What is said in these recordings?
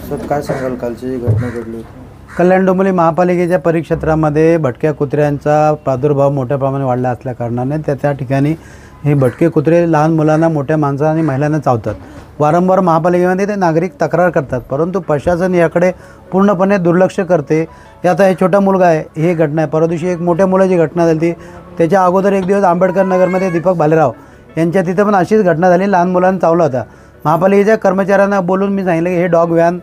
Sir काय सांगाल कालची जी घटना घडली होती? कल्याण डोंबिवली महापालिकेच्या परिक्षेत्रामध्ये भटक्या कुत्र्यांचा प्रादुर्भाव मोठ्या प्रमाणात वाढला असल्याकारणाने त्या ठिकाणी हे भटके कुत्रे लहान मुलांना, मोठ्या माणसांना आणि महिलांना चावतात. वारंवार महापालिकेमध्ये ते नागरिक तक्रार करतात, परंतु प्रशासन याकडे पूर्णपणे दुर्लक्ष करते. आता हे छोटा मुलगा आहे, ही घटना आहे. परवा दिवशी एक मोठ्या मुलाची घटना झाली. त्याच्या अगोदर एक दिवस आंबेडकर नगरमध्ये दीपक भालेराव यांच्या तिथं पण अशीच घटना झाली. लहान मुलांना चावला होता. महापालिकेच्या कर्मचाऱ्यांना बोलून मी सांगितलं की हे डॉग व्हॅन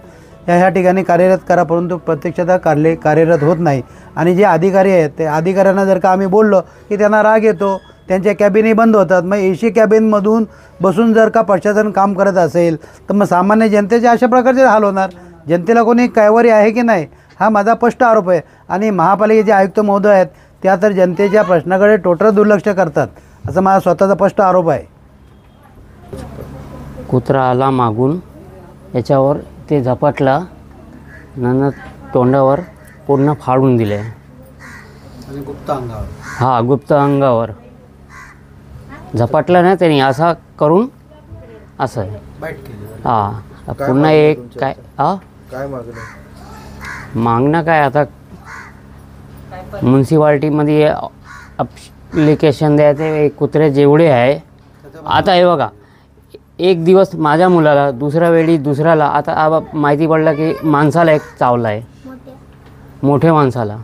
ह्या ठिकाणी कार्यरत करा, परंतु प्रत्यक्षतः कार्यरत होत नाही. आणि जे अधिकारी आहेत ते अधिकाऱ्यांना जर का आम्ही बोललो की त्यांना राग येतो, त्यांच्या कॅबिनही बंद होतात. मग AC कॅबिनमधून बसून जर का प्रशासन काम करत असेल तर मग सामान्य जनतेचे अशा प्रकारचे हाल होणार. जनतेला कोणी कैवारी आहे की नाही, हा माझा स्पष्ट आरोप आहे. आणि महापालिकेचे आयुक्त महोदय आहेत त्या तर जनतेच्या प्रश्नाकडे टोटल दुर्लक्ष करतात, असं माझा स्वतःचा स्पष्ट आरोप आहे. कुत्रा आला मागून, याच्यावर ते झपटला, नंतर तोंडावर पूर्ण फाडून दिले. आणि गुप्त अंगावर, हा, गुप्त अंगावर झपटला ना त्यांनी, असा करून असं बाईट केली. हा, पुन्हा एक काय काय मागणं? मागणं काय, आता म्युन्सिपाल्टीमध्ये ॲप्लिकेशन द्यायचे. कुत्रे जेवढे आहे, आता हे बघा, एक दिवस माझ्या मुलाला, दुसऱ्या वेळी दुसऱ्याला, आता माहिती पडलं की माणसाला एक चावला आहे, मोठ्या माणसाला.